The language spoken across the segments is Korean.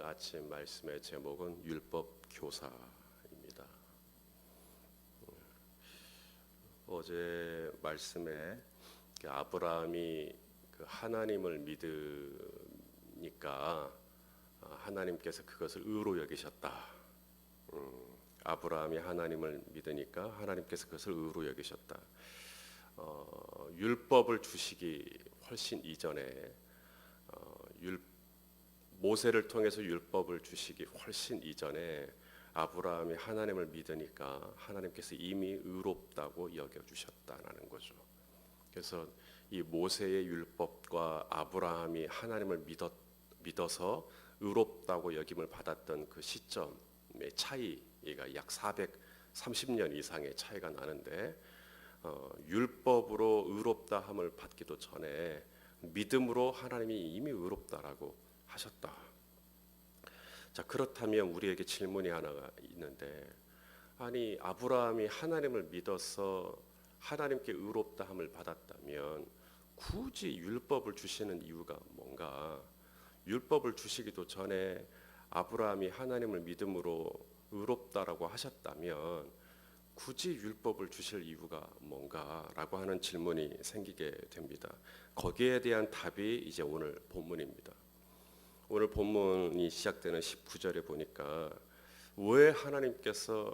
아침 말씀의 제목은 율법 교사입니다. 어제 말씀에 아브라함이 하나님을 믿으니까 하나님께서 그것을 의로 여기셨다. 아브라함이 하나님을 믿으니까 하나님께서 그것을 의로 여기셨다. 율법을 주시기 훨씬 이전에 모세를 통해서 율법을 주시기 훨씬 이전에 아브라함이 하나님을 믿으니까 하나님께서 이미 의롭다고 여겨주셨다라는 거죠. 그래서 이 모세의 율법과 아브라함이 하나님을 믿어서 의롭다고 여김을 받았던 그 시점의 차이가 약 430년 이상의 차이가 나는데 율법으로 의롭다함을 받기도 전에 믿음으로 하나님이 이미 의롭다라고 하셨다. 자, 그렇다면 우리에게 질문이 하나가 있는데, 아니 아브라함이 하나님을 믿어서 하나님께 의롭다함을 받았다면 굳이 율법을 주시는 이유가 뭔가? 율법을 주시기도 전에 아브라함이 하나님을 믿음으로 의롭다라고 하셨다면 굳이 율법을 주실 이유가 뭔가라고 하는 질문이 생기게 됩니다. 거기에 대한 답이 이제 오늘 본문입니다. 오늘 본문이 시작되는 19절에 보니까 왜 하나님께서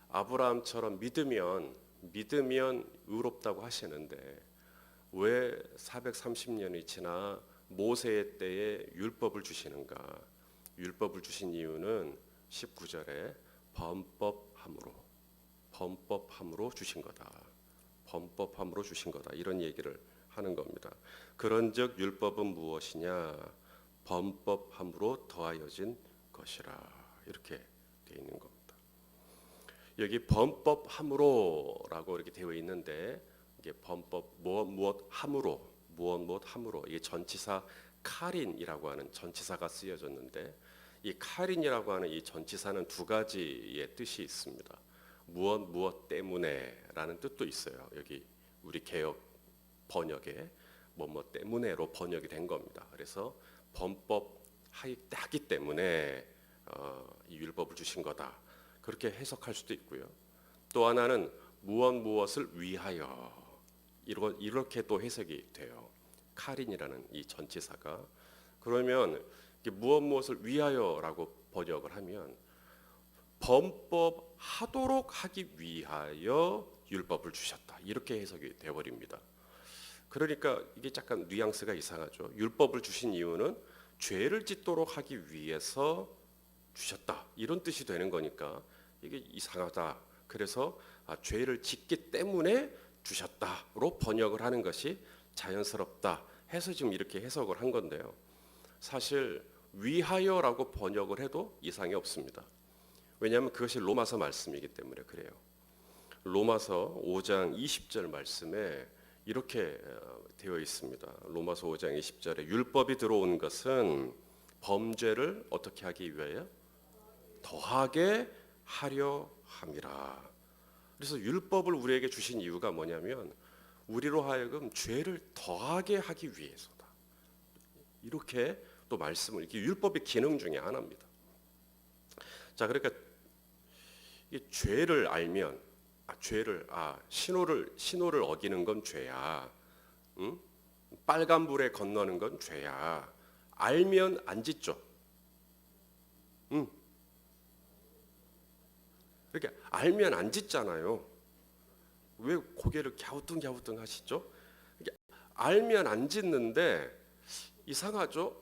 아브라함처럼 믿으면 의롭다고 하시는데 왜 430년이 지나 모세의 때에 율법을 주시는가? 율법을 주신 이유는 19절에 범법함으로 주신 거다. 범법함으로 주신 거다. 이런 얘기를 하는 겁니다. 그런즉 율법은 무엇이냐? 범법함으로 더하여진 것이라. 이렇게 되어 있는 겁니다. 여기 범법함으로라고 이렇게 되어 있는데 이게 범법 무엇 함으로 이게 전치사 카린이라고 하는 전치사가 쓰여졌는데 이 카린이라고 하는 이 전치사는 두 가지의 뜻이 있습니다. 무엇 때문에라는 뜻도 있어요. 여기 우리 개역 번역에 뭐뭐 때문에로 번역이 된 겁니다. 그래서 범법하기 때문에 이 율법을 주신 거다. 그렇게 해석할 수도 있고요. 또 하나는 무엇을 위하여 이렇게 또 해석이 돼요. 카린이라는 이 전치사가. 그러면 무엇을 위하여라고 번역을 하면 범법하도록 하기 위하여 율법을 주셨다. 이렇게 해석이 되어버립니다. 그러니까 이게 약간 뉘앙스가 이상하죠. 율법을 주신 이유는 죄를 짓도록 하기 위해서 주셨다. 이런 뜻이 되는 거니까 이게 이상하다. 그래서 죄를 짓기 때문에 주셨다로 번역을 하는 것이 자연스럽다 해서 지금 이렇게 해석을 한 건데요. 사실 위하여라고 번역을 해도 이상이 없습니다. 왜냐하면 그것이 로마서 말씀이기 때문에 그래요. 로마서 5장 20절 말씀에 이렇게 되어 있습니다. 로마서 5장 20절에 율법이 들어온 것은 범죄를 어떻게 하기 위하여? 더하게 하려 함이라. 그래서 율법을 우리에게 주신 이유가 뭐냐면 우리로 하여금 죄를 더하게 하기 위해서다. 이렇게 또 말씀을 이게 율법의 기능 중에 하나입니다. 자, 그러니까 이 죄를 알면 신호를 어기는 건 죄야. 응? 빨간불에 건너는 건 죄야. 알면 안 짓죠. 응. 그러니까 알면 안 짓잖아요. 왜 고개를 갸우뚱 하시죠? 알면 안 짓는데 이상하죠?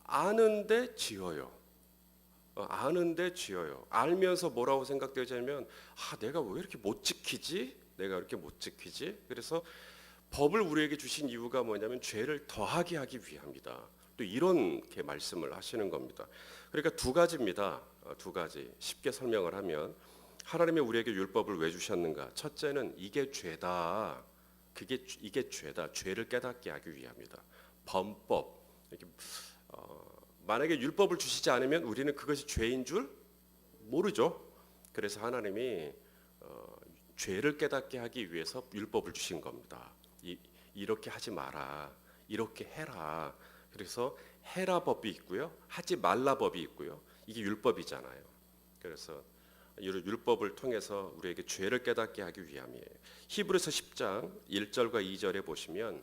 아는데 지어요. 알면서 뭐라고 생각되냐면 내가 왜 이렇게 못 지키지? 그래서 법을 우리에게 주신 이유가 뭐냐면 죄를 더하게 하기 위함이다. 또 이렇게 말씀을 하시는 겁니다. 그러니까 두 가지입니다. 두 가지. 쉽게 설명을 하면 하나님이 우리에게 율법을 왜 주셨는가? 첫째는 이게 죄다. 이게 죄다. 죄를 깨닫게 하기 위함이다. 범법. 이렇게 만약에 율법을 주시지 않으면 우리는 그것이 죄인 줄 모르죠. 그래서 하나님이 죄를 깨닫게 하기 위해서 율법을 주신 겁니다. 이렇게 하지 마라. 이렇게 해라. 그래서 해라법이 있고요, 하지 말라법이 있고요. 이게 율법이잖아요. 그래서 율법을 통해서 우리에게 죄를 깨닫게 하기 위함이에요. 히브리서 10장 1절과 2절에 보시면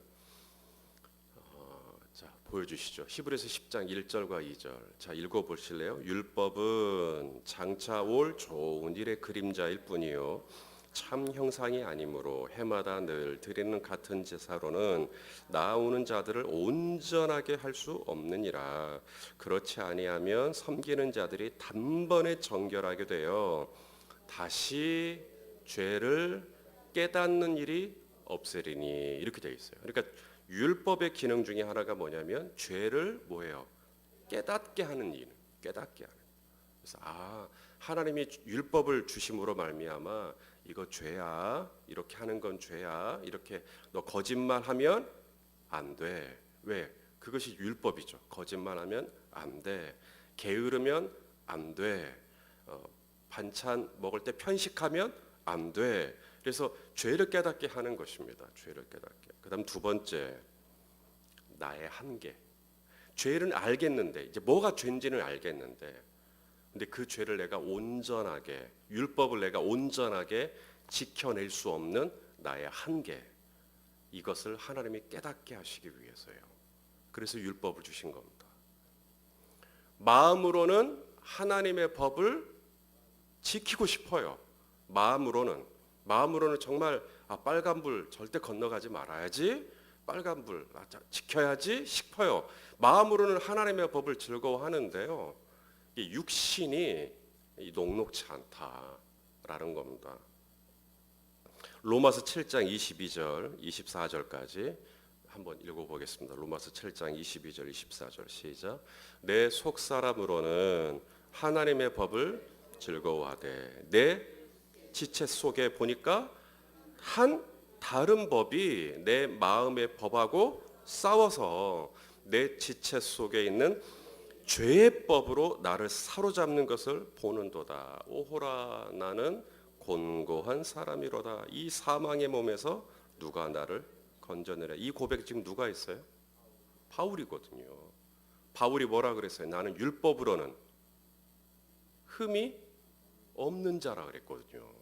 자, 보여주시죠. 히브리서 10장 1절과 2절. 자, 읽어보실래요? 율법은 장차 올 좋은 일의 그림자일 뿐이요 참 형상이 아니므로 해마다 늘 드리는 같은 제사로는 나오는 자들을 온전하게 할 수 없느니라. 그렇지 아니하면 섬기는 자들이 단번에 정결하게 되어 다시 죄를 깨닫는 일이 없으리니, 이렇게 되어 있어요. 그러니까 율법의 기능 중에 하나가 뭐냐면 죄를 뭐예요? 깨닫게 하는 일, 깨닫게 하는. 그래서 하나님이 율법을 주심으로 말미암아 이거 죄야, 이렇게 하는 건 죄야, 이렇게 너 거짓말하면 안 돼. 왜? 그것이 율법이죠. 거짓말하면 안 돼. 게으르면 안 돼. 반찬 먹을 때 편식하면 안 돼. 그래서 죄를 깨닫게 하는 것입니다. 죄를 깨닫게. 그다음 두 번째, 나의 한계. 죄는 알겠는데, 이제 뭐가 죄인지는 알겠는데, 근데 그 죄를 내가 온전하게, 율법을 내가 온전하게 지켜낼 수 없는 나의 한계, 이것을 하나님이 깨닫게 하시기 위해서요. 그래서 율법을 주신 겁니다. 마음으로는 하나님의 법을 지키고 싶어요. 마음으로는 정말 빨간불 절대 건너가지 말아야지, 빨간불 지켜야지 싶어요. 마음으로는 하나님의 법을 즐거워하는데요, 이 육신이 녹록치 않다라는 겁니다. 로마서 7장 22절 24절까지 한번 읽어보겠습니다. 로마서 7장 22절 24절 시작. 내 속사람으로는 하나님의 법을 즐거워하되 내 지체 속에 보니까 한 다른 법이 내 마음의 법하고 싸워서 내 지체 속에 있는 죄의 법으로 나를 사로잡는 것을 보는도다. 오호라, 나는 곤고한 사람이로다. 이 사망의 몸에서 누가 나를 건져내랴. 이 고백 지금 누가 했어요? 바울이거든요. 바울이 뭐라 그랬어요? 나는 율법으로는 흠이 없는 자라 그랬거든요.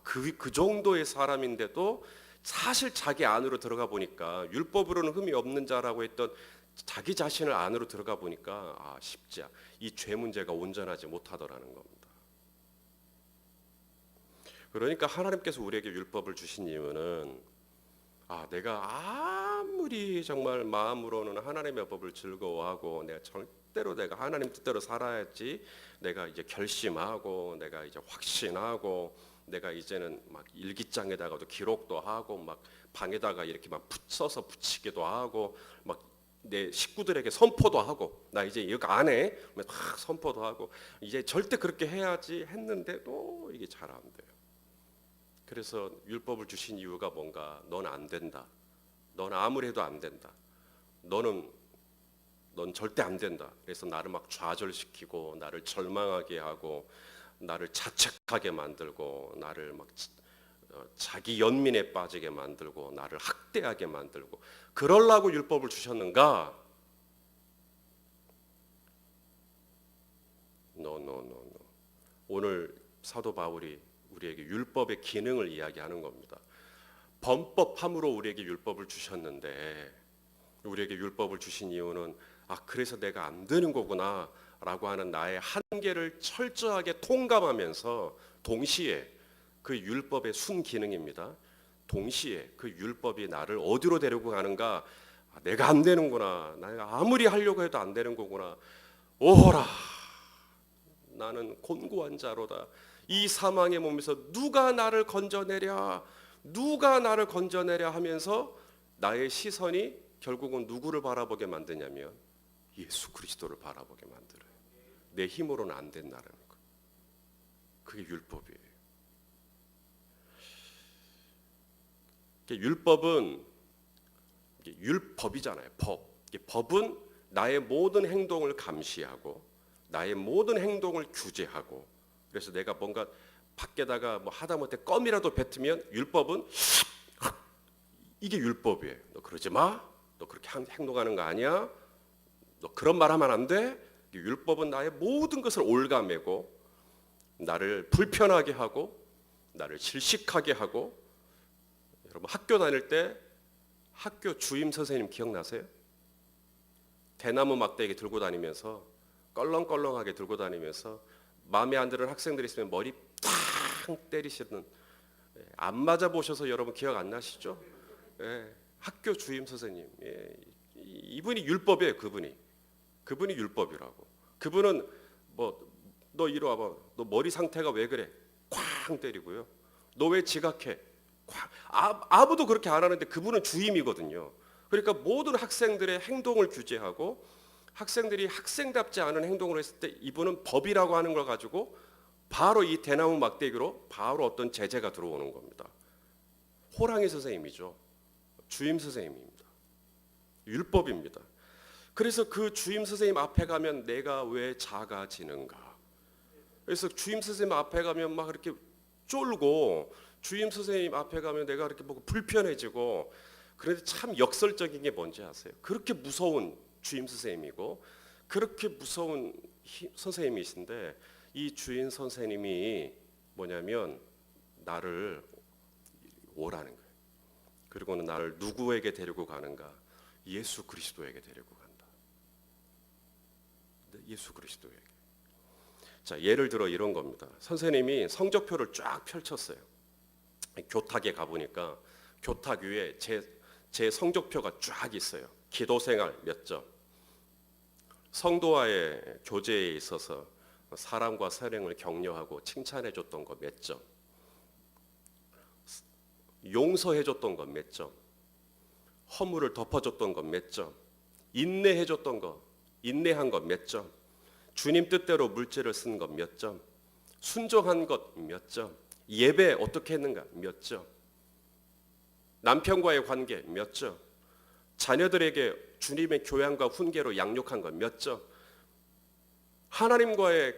그 정도의 사람인데도 사실 자기 안으로 들어가 보니까, 율법으로는 흠이 없는 자라고 했던 자기 자신을 안으로 들어가 보니까 쉽지 않아. 이 죄 문제가 온전하지 못하더라는 겁니다. 그러니까 하나님께서 우리에게 율법을 주신 이유는 내가 아무리 정말 마음으로는 하나님의 법을 즐거워하고 내가 하나님 뜻대로 살아야지, 내가 이제 결심하고 내가 이제 확신하고 내가 이제는 막 일기장에다가도 기록도 하고 막 방에다가 이렇게 막 붙여서 붙이기도 하고 막 내 식구들에게 선포도 하고, 나 이제 이거 안 해, 막 선포도 하고, 이제 절대 그렇게 해야지 했는데도 이게 잘 안 돼요. 그래서 율법을 주신 이유가 뭔가, 넌 안 된다, 넌 아무리 해도 안 된다, 넌 절대 안 된다. 그래서 나를 막 좌절시키고 나를 절망하게 하고 나를 자책하게 만들고 나를 막 자기 연민에 빠지게 만들고 나를 학대하게 만들고, 그러려고 율법을 주셨는가? No. 오늘 사도 바울이 우리에게 율법의 기능을 이야기하는 겁니다. 범법함으로 우리에게 율법을 주셨는데, 우리에게 율법을 주신 이유는 그래서 내가 안 되는 거구나 라고 하는 나의 한계를 철저하게 통감하면서, 동시에 그 율법의 순기능입니다. 동시에 그 율법이 나를 어디로 데리고 가는가? 내가 안 되는구나, 내가 아무리 하려고 해도 안 되는 거구나, 오호라, 나는 곤고한 자로다. 이 사망의 몸에서 누가 나를 건져내랴 하면서 나의 시선이 결국은 누구를 바라보게 만드냐면 예수 그리스도를 바라보게 만들어요. 내 힘으로는 안 된다는 거. 그게 율법이에요. 율법은 율법이잖아요. 법은 나의 모든 행동을 감시하고 나의 모든 행동을 규제하고, 그래서 내가 뭔가 밖에다가 뭐 하다못해 껌이라도 뱉으면 율법은 이게 율법이에요. 너 그러지 마. 너 그렇게 행동하는 거 아니야. 너 그런 말 하면 안 돼. 율법은 나의 모든 것을 올가매고 나를 불편하게 하고 나를 질식하게 하고. 여러분 학교 다닐 때 학교 주임 선생님 기억나세요? 대나무 막대기 들고 다니면서 껄렁껄렁하게 들고 다니면서 마음에 안 드는 학생들이 있으면 머리 탕 때리시는, 안 맞아 보셔서 여러분 기억 안 나시죠? 예, 학교 주임 선생님. 예, 이분이 율법이에요. 그분이 율법이라고. 그분은 뭐 너 이리 와봐. 너 머리 상태가 왜 그래? 쾅 때리고요. 너 왜 지각해? 쾅. 아무도 그렇게 안 하는데 그분은 주임이거든요. 그러니까 모든 학생들의 행동을 규제하고 학생들이 학생답지 않은 행동을 했을 때 이분은 법이라고 하는 걸 가지고 바로 이 대나무 막대기로 바로 어떤 제재가 들어오는 겁니다. 호랑이 선생님이죠. 주임 선생님입니다. 율법입니다. 그래서 그 주임 선생님 앞에 가면 내가 왜 작아지는가? 그래서 주임 선생님 앞에 가면 막 이렇게 쫄고, 주임 선생님 앞에 가면 내가 이렇게 보고 불편해지고. 그런데 참 역설적인 게 뭔지 아세요? 그렇게 무서운 주임 선생님이고 그렇게 무서운 선생님이신데 이 주임 선생님이 뭐냐면 나를 오라는 거예요. 그리고는 나를 누구에게 데리고 가는가? 예수 그리스도에게 데리고 간다. 예수 그리스도에게. 자, 예를 들어 이런 겁니다. 선생님이 성적표를 쫙 펼쳤어요. 교탁에 가보니까 교탁 위에 제 성적표가 쫙 있어요. 기도생활 몇 점, 성도와의 교제에 있어서 사랑과 사랑을 격려하고 칭찬해줬던 거 몇 점, 용서해줬던 거 몇 점, 허물을 덮어줬던 거 몇 점, 인내해줬던 거, 인내한 거 몇 점, 주님 뜻대로 물질을 쓴 것 몇 점, 순종한 것 몇 점, 예배 어떻게 했는가 몇 점, 남편과의 관계 몇 점, 자녀들에게 주님의 교양과 훈계로 양육한 것 몇 점, 하나님과의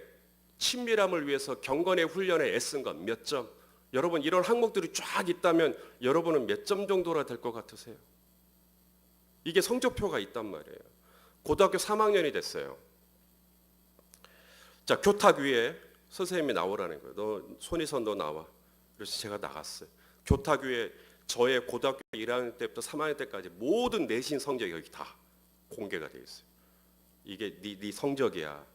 친밀함을 위해서 경건의 훈련에 애쓴 것 몇 점. 여러분 이런 항목들이 쫙 있다면 여러분은 몇 점 정도나 될 것 같으세요? 이게 성적표가 있단 말이에요. 고등학교 3학년이 됐어요. 자, 교탁 위에 선생님이 나오라는 거예요. 너 손희선 너 나와. 그래서 제가 나갔어요. 교탁 위에 저의 고등학교 1학년 때부터 3학년 때까지 모든 내신 성적이 여기 다 공개가 되어 있어요. 이게 네 성적이야.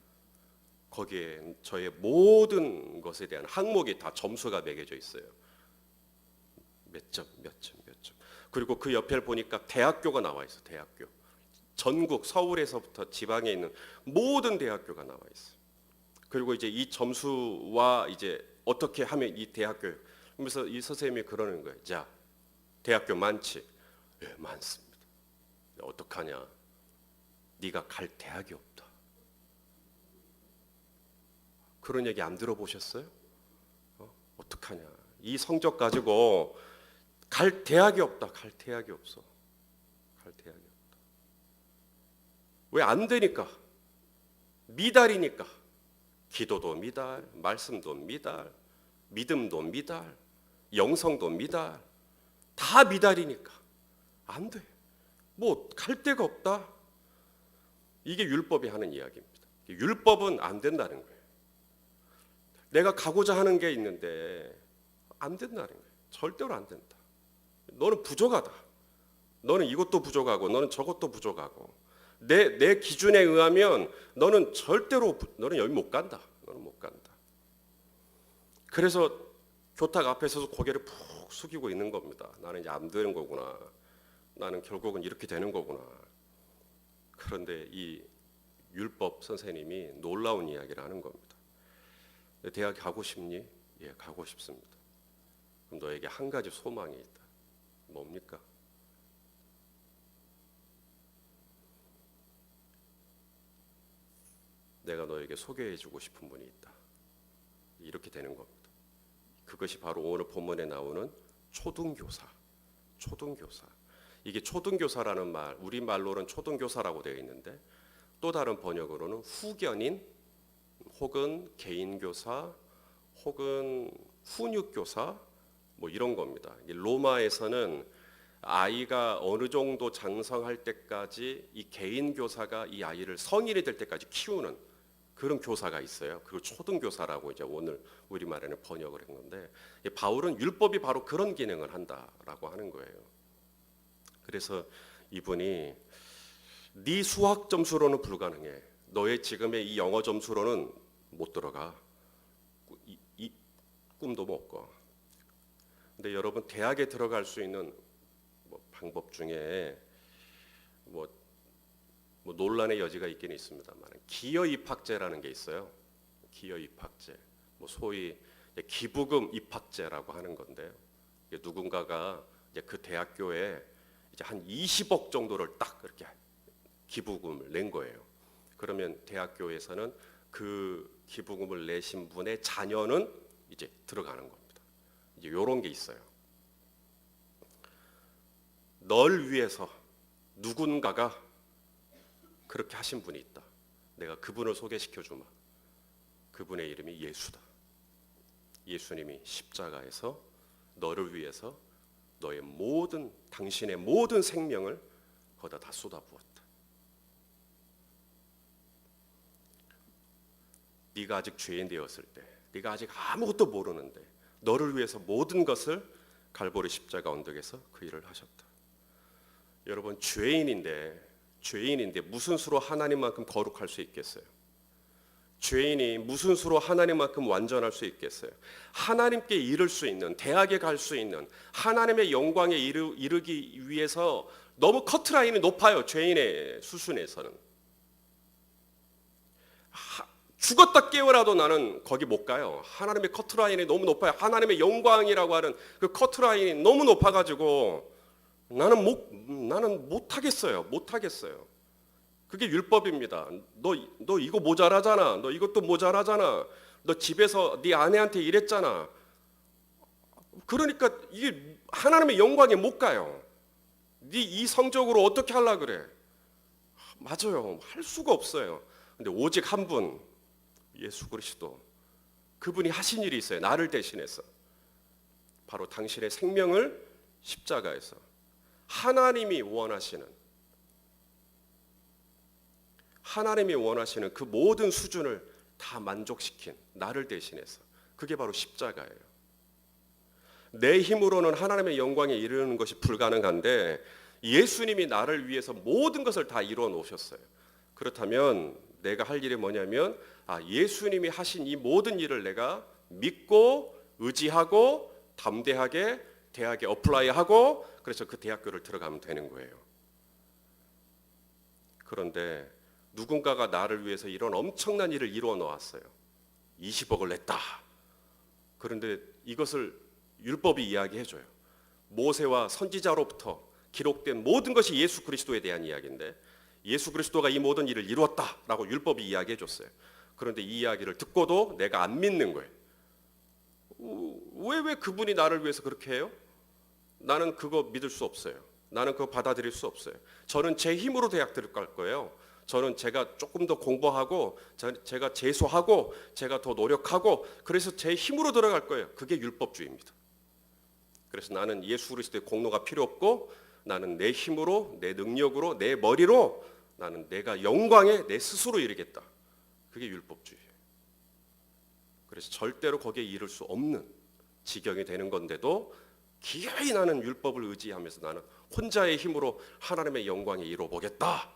거기에 저의 모든 것에 대한 항목이 다 점수가 매겨져 있어요. 몇 점, 몇 점, 몇 점. 그리고 그 옆에 보니까 대학교가 나와 있어. 대학교. 전국 서울에서부터 지방에 있는 모든 대학교가 나와 있어요. 그리고 이제 이 점수와 이제 어떻게 하면 이 대학교, 그러면서 이 선생님이 그러는 거예요. 자, 대학교 많지? 예, 많습니다. 어떡하냐? 네가 갈 대학이 없다. 그런 얘기 안 들어보셨어요? 어떡하냐? 이 성적 가지고 갈 대학이 없다. 갈 대학이 없어. 갈 대학이 없다. 왜 안 되니까? 미달이니까. 기도도 미달, 말씀도 미달, 믿음도 미달, 영성도 미달. 다 미달이니까 안 돼. 뭐 갈 데가 없다. 이게 율법이 하는 이야기입니다. 율법은 안 된다는 거예요. 내가 가고자 하는 게 있는데 안 된다는 거예요. 절대로 안 된다. 너는 부족하다. 너는 이것도 부족하고 너는 저것도 부족하고 내 기준에 의하면 너는 절대로 너는 여기 못 간다. 너는 못 간다. 그래서 교탁 앞에 서서 고개를 푹 숙이고 있는 겁니다. 나는 이제 안 되는 거구나. 나는 결국은 이렇게 되는 거구나. 그런데 이 율법 선생님이 놀라운 이야기를 하는 겁니다. 대학 가고 싶니? 예, 가고 싶습니다. 그럼 너에게 한 가지 소망이 있다. 뭡니까? 내가 너에게 소개해주고 싶은 분이 있다. 이렇게 되는 겁니다. 그것이 바로 오늘 본문에 나오는 초등교사. 초등교사. 이게 초등교사라는 말, 우리말로는 초등교사라고 되어 있는데 또 다른 번역으로는 후견인 혹은 개인교사 혹은 훈육교사 뭐 이런 겁니다. 로마에서는 아이가 어느 정도 장성할 때까지 이 개인 교사가 이 아이를 성인이 될 때까지 키우는 그런 교사가 있어요. 그걸 초등교사라고 이제 오늘 우리말에는 번역을 한 건데, 바울은 율법이 바로 그런 기능을 한다라고 하는 거예요. 그래서 이분이 네 수학 점수로는 불가능해. 너의 지금의 이 영어 점수로는 못 들어가. 이 꿈도 못 꿔. 근데 여러분, 대학에 들어갈 수 있는 방법 중에 뭐 논란의 여지가 있긴 있습니다만 기여 입학제라는 게 있어요. 기여 입학제, 소위 기부금 입학제라고 하는 건데요. 누군가가 이제 그 대학교에 이제 한 20억 정도를 딱 그렇게 기부금을 낸 거예요. 그러면 대학교에서는 그 기부금을 내신 분의 자녀는 이제 들어가는 겁니다. 이제 이런 게 있어요. 널 위해서 누군가가 그렇게 하신 분이 있다. 내가 그분을 소개시켜 주마. 그분의 이름이 예수다. 예수님이 십자가에서 너를 위해서 너의 모든, 당신의 모든 생명을 거기다 다 쏟아부었다. 네가 아직 죄인 되었을 때, 네가 아직 아무것도 모르는데 너를 위해서 모든 것을 갈보리 십자가 언덕에서 그 일을 하셨다. 여러분, 죄인인데 무슨 수로 하나님만큼 거룩할 수 있겠어요? 죄인이 무슨 수로 하나님만큼 완전할 수 있겠어요? 하나님께 이를 수 있는, 대학에 갈 수 있는, 하나님의 영광에 이르기 위해서 너무 커트라인이 높아요. 죄인의 수준에서는. 죽었다 깨어나도 나는 거기 못 가요. 하나님의 커트라인이 너무 높아요. 하나님의 영광이라고 하는 그 커트라인이 너무 높아가지고 나는 못하겠어요. 그게 율법입니다. 너 이거 모자라잖아. 너 이것도 모자라잖아. 너 집에서 네 아내한테 이랬잖아. 그러니까 이게 하나님의 영광에 못 가요. 네 이 성적으로 어떻게 하려고 그래? 맞아요. 할 수가 없어요. 근데 오직 한 분, 예수 그리스도, 그분이 하신 일이 있어요. 나를 대신해서. 바로 당신의 생명을 십자가에서 하나님이 원하시는 그 모든 수준을 다 만족시킨 나를 대신해서, 그게 바로 십자가예요. 내 힘으로는 하나님의 영광에 이르는 것이 불가능한데 예수님이 나를 위해서 모든 것을 다 이루어 놓으셨어요. 그렇다면 내가 할 일이 뭐냐면, 예수님이 하신 이 모든 일을 내가 믿고 의지하고 담대하게 대학에 어플라이하고, 그래서 그 대학교를 들어가면 되는 거예요. 그런데 누군가가 나를 위해서 이런 엄청난 일을 이루어 놓았어요. 20억을 냈다. 그런데 이것을 율법이 이야기해줘요. 모세와 선지자로부터 기록된 모든 것이 예수 그리스도에 대한 이야기인데, 예수 그리스도가 이 모든 일을 이루었다라고 율법이 이야기해줬어요. 그런데 이 이야기를 듣고도 내가 안 믿는 거예요. 왜 그분이 나를 위해서 그렇게 해요? 나는 그거 믿을 수 없어요. 나는 그거 받아들일 수 없어요. 저는 제 힘으로 대학 들어갈 거예요. 저는 제가 조금 더 공부하고, 제가 재수하고, 제가 더 노력하고, 그래서 제 힘으로 들어갈 거예요. 그게 율법주의입니다. 그래서 나는 예수 그리스도의 공로가 필요 없고, 나는 내 힘으로, 내 능력으로, 내 머리로, 나는 내가 영광에 내 스스로 이르겠다. 그게 율법주의예요. 그래서 절대로 거기에 이를 수 없는 지경이 되는 건데도 기어이 나는 율법을 의지하면서 나는 혼자의 힘으로 하나님의 영광에 이뤄보겠다.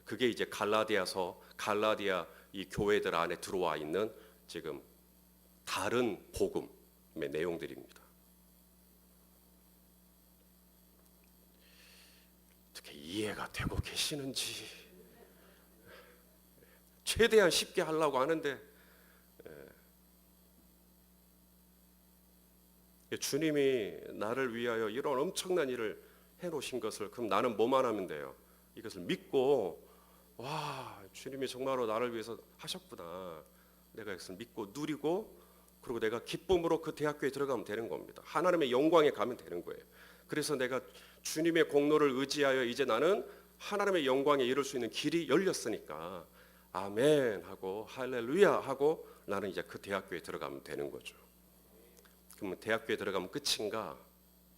그게 이제 갈라디아 이 교회들 안에 들어와 있는 지금 다른 복음의 내용들입니다. 어떻게 이해가 되고 계시는지, 최대한 쉽게 하려고 하는데, 주님이 나를 위하여 이런 엄청난 일을 해놓으신 것을, 그럼 나는 뭐만 하면 돼요? 이것을 믿고, 주님이 정말로 나를 위해서 하셨구나. 내가 이것을 믿고 누리고, 그리고 내가 기쁨으로 그 대학교에 들어가면 되는 겁니다. 하나님의 영광에 가면 되는 거예요. 그래서 내가 주님의 공로를 의지하여 이제 나는 하나님의 영광에 이룰 수 있는 길이 열렸으니까 아멘 하고 할렐루야 하고 나는 이제 그 대학교에 들어가면 되는 거죠. 그러면 대학교에 들어가면 끝인가?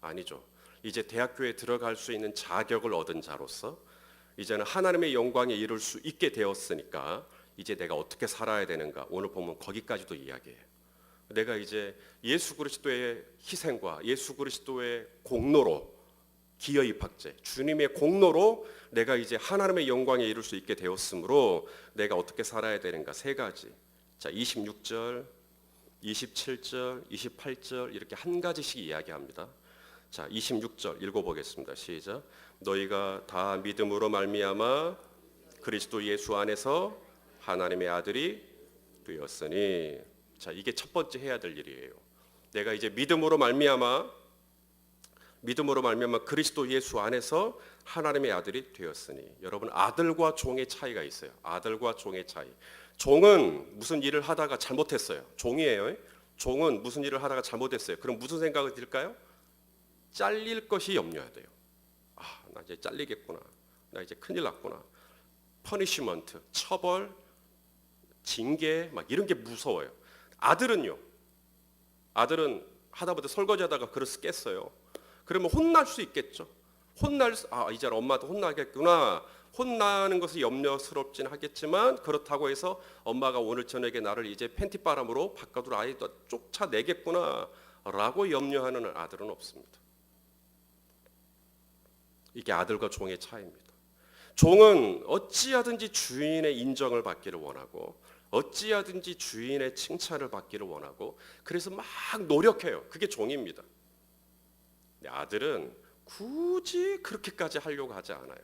아니죠. 이제 대학교에 들어갈 수 있는 자격을 얻은 자로서 이제는 하나님의 영광에 이룰 수 있게 되었으니까 이제 내가 어떻게 살아야 되는가, 오늘 보면 거기까지도 이야기해요. 내가 이제 예수 그리스도의 희생과 예수 그리스도의 공로로, 기여 입학제, 주님의 공로로 내가 이제 하나님의 영광에 이룰 수 있게 되었으므로 내가 어떻게 살아야 되는가, 세 가지. 자, 26절, 27절, 28절 이렇게 한 가지씩 이야기합니다. 자, 26절 읽어보겠습니다. 시작. 너희가 다 믿음으로 말미암아 그리스도 예수 안에서 하나님의 아들이 되었으니. 자, 이게 첫 번째 해야 될 일이에요. 내가 이제 믿음으로 말미암아 그리스도 예수 안에서 하나님의 아들이 되었으니. 여러분, 아들과 종의 차이가 있어요. 아들과 종의 차이. 종은 무슨 일을 하다가 잘못했어요. 종이에요. 종은 무슨 일을 하다가 잘못했어요. 그럼 무슨 생각이 들까요? 잘릴 것이 염려가 돼요. 아, 나 이제 잘리겠구나. 나 이제 큰일 났구나. 퍼니시먼트, 처벌, 징계 막 이런 게 무서워요. 아들은요. 아들은 하다보다 설거지하다가 그릇을 깼어요. 그러면 혼날 수 있겠죠. 이제 엄마도 혼나겠구나. 혼나는 것이 염려스럽진 하겠지만 그렇다고 해서 엄마가 오늘 저녁에 나를 이제 팬티바람으로 바깥으로 아예 쫓아내겠구나 라고 염려하는 아들은 없습니다. 이게 아들과 종의 차이입니다. 종은 어찌하든지 주인의 인정을 받기를 원하고 어찌하든지 주인의 칭찬을 받기를 원하고 그래서 막 노력해요. 그게 종입니다. 아들은 굳이 그렇게까지 하려고 하지 않아요.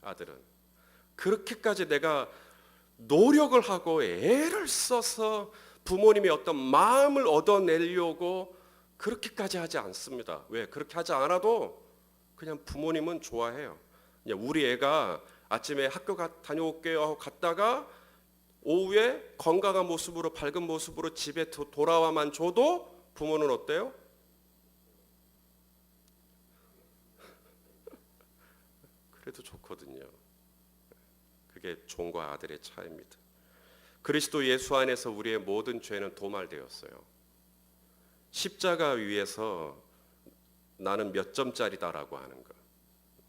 아들은 그렇게까지 내가 노력을 하고 애를 써서 부모님의 어떤 마음을 얻어내려고 그렇게까지 하지 않습니다. 왜? 그렇게 하지 않아도 그냥 부모님은 좋아해요. 그냥 우리 애가 아침에 학교 다녀올게요 하고 갔다가 오후에 건강한 모습으로 밝은 모습으로 집에 돌아와만 줘도 부모는 어때요? 그래도 좋거든요. 그게 종과 아들의 차이입니다. 그리스도 예수 안에서 우리의 모든 죄는 도말되었어요. 십자가 위에서 나는 몇 점짜리다라고 하는 거.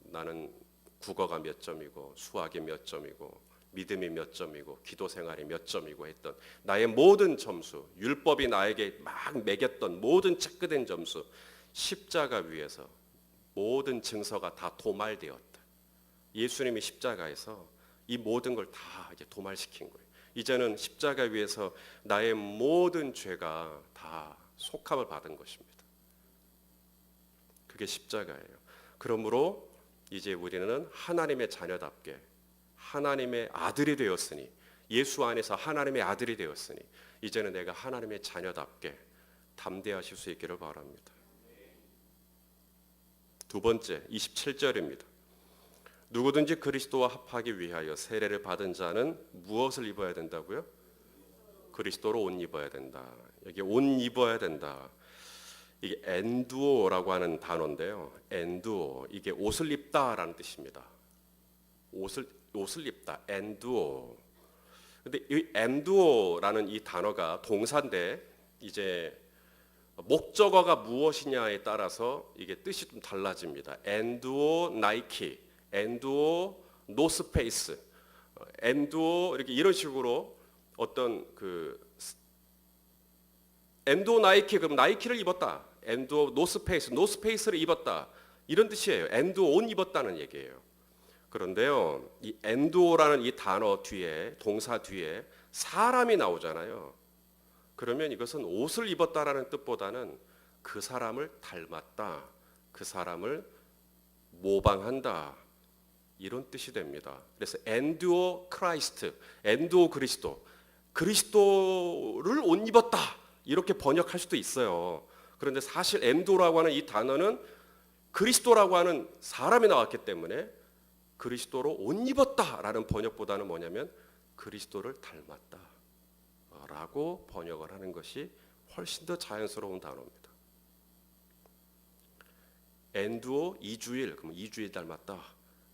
나는 국어가 몇 점이고 수학이 몇 점이고 믿음이 몇 점이고 기도 생활이 몇 점이고 했던 나의 모든 점수, 율법이 나에게 막 매겼던 모든 체크된 점수, 십자가 위에서 모든 증서가 다 도말되었다. 예수님이 십자가에서 이 모든 걸 다 이제 도말시킨 거예요. 이제는 십자가 위에서 나의 모든 죄가 다 속함을 받은 것입니다. 그게 십자가예요. 그러므로 이제 우리는 하나님의 자녀답게 하나님의 아들이 되었으니, 예수 안에서 하나님의 아들이 되었으니 이제는 내가 하나님의 자녀답게 담대하실 수 있기를 바랍니다. 두 번째 27절입니다. 누구든지 그리스도와 합하기 위하여 세례를 받은 자는 무엇을 입어야 된다고요? 그리스도로 옷 입어야 된다. 여기 옷 입어야 된다. 이게 엔두오라고 하는 단어인데요. 엔두오, 이게 옷을 입다라는 뜻입니다. 옷을 입다. 엔두오. 근데 이 엔두오라는 이 단어가 동사인데 이제 목적어가 무엇이냐에 따라서 이게 뜻이 좀 달라집니다. 엔두오 나이키, 엔두오 노스페이스, 엔두오 이렇게 이런 식으로 어떤 엔두오 나이키, 그럼 나이키를 입었다. 엔두오 노스페이스를 입었다. 이런 뜻이에요. 엔두오 옷 입었다는 얘기예요. 그런데요, 이 엔두오라는 이 단어 뒤에, 동사 뒤에 사람이 나오잖아요. 그러면 이것은 옷을 입었다라는 뜻보다는 그 사람을 닮았다, 그 사람을 모방한다, 이런 뜻이 됩니다. 그래서 엔두오 크라이스트, 엔두오 그리스도, 그리스도를 옷 입었다 이렇게 번역할 수도 있어요. 그런데 사실 엔두오라고 하는 이 단어는 그리스도라고 하는 사람이 나왔기 때문에 그리스도로 옷 입었다라는 번역보다는 뭐냐면 그리스도를 닮았다 라고 번역을 하는 것이 훨씬 더 자연스러운 단어입니다. 엔두오 2주일, 그럼 2주일 닮았다,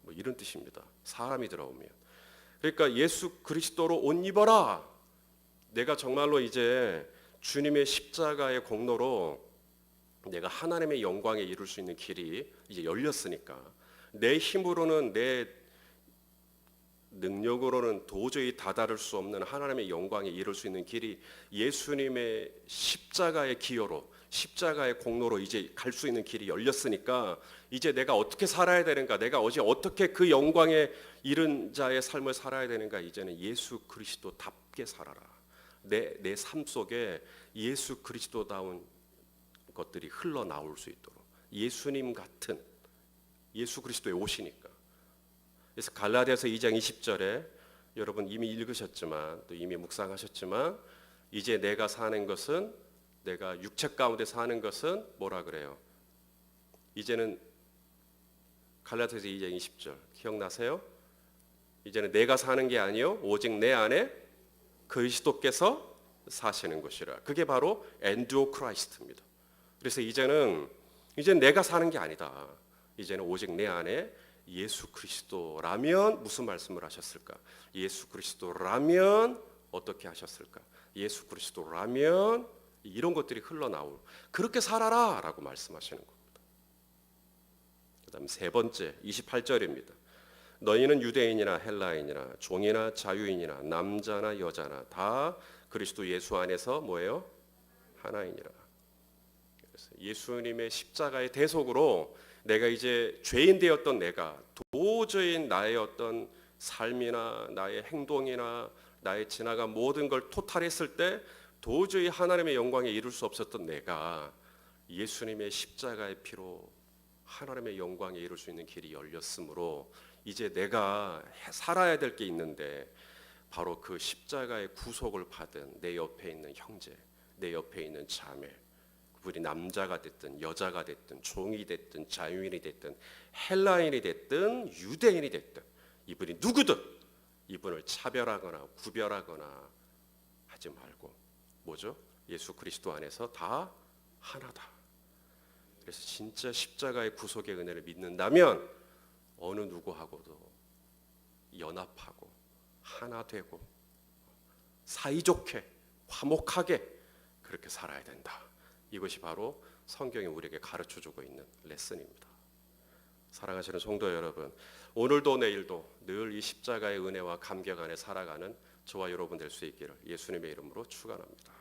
뭐 이런 뜻입니다. 사람이 들어오면. 그러니까 예수 그리스도로 옷 입어라. 내가 정말로 이제 주님의 십자가의 공로로 내가 하나님의 영광에 이룰 수 있는 길이 이제 열렸으니까 내 힘으로는 내 능력으로는 도저히 다다를 수 없는 하나님의 영광에 이룰 수 있는 길이 예수님의 십자가의 기여로 십자가의 공로로 이제 갈 수 있는 길이 열렸으니까 이제 내가 어떻게 살아야 되는가, 내가 어떻게 그 영광에 이른 자의 삶을 살아야 되는가, 이제는 예수 그리스도답게 살아라. 내 삶 속에 예수 그리스도다운 것들이 흘러나올 수 있도록 예수님 같은 예수 그리스도의 옷이니까. 그래서 갈라디아서 2장 20절에 여러분 이미 읽으셨지만 또 이미 묵상하셨지만 이제 내가 사는 것은 내가 육체 가운데 사는 것은 뭐라 그래요? 이제는 갈라디아서 2장 20절 기억나세요? 이제는 내가 사는 게 아니요 오직 내 안에 그리스도께서 사시는 것이라. 그게 바로 엔듀오 크라이스트입니다. 그래서 이제는 내가 사는 게 아니다. 이제는 오직 내 안에 예수 그리스도라면 무슨 말씀을 하셨을까? 예수 그리스도라면 어떻게 하셨을까? 예수 그리스도라면 이런 것들이 흘러나올 그렇게 살아라 라고 말씀하시는 겁니다. 그 다음 세 번째 28절입니다. 너희는 유대인이나 헬라인이나 종이나 자유인이나 남자나 여자나 다 그리스도 예수 안에서 뭐예요? 하나이니라. 그래서 예수님의 십자가의 대속으로 내가 이제 죄인 되었던 내가 도저히 나의 어떤 삶이나 나의 행동이나 나의 지나간 모든 걸 토탈했을 때 도저히 하나님의 영광에 이룰 수 없었던 내가 예수님의 십자가의 피로 하나님의 영광에 이룰 수 있는 길이 열렸으므로 이제 내가 살아야 될 게 있는데 바로 그 십자가의 구속을 받은 내 옆에 있는 형제, 내 옆에 있는 자매, 그분이 남자가 됐든 여자가 됐든 종이 됐든 자유인이 됐든 헬라인이 됐든 유대인이 됐든 이분이 누구든 이분을 차별하거나 구별하거나 하지 말고 뭐죠? 예수 그리스도 안에서 다 하나다. 그래서 진짜 십자가의 구속의 은혜를 믿는다면 어느 누구하고도 연합하고 하나 되고 사이좋게 화목하게 그렇게 살아야 된다. 이것이 바로 성경이 우리에게 가르쳐주고 있는 레슨입니다. 사랑하시는 성도 여러분, 오늘도 내일도 늘 이 십자가의 은혜와 감격 안에 살아가는 저와 여러분 될 수 있기를 예수님의 이름으로 축원합니다.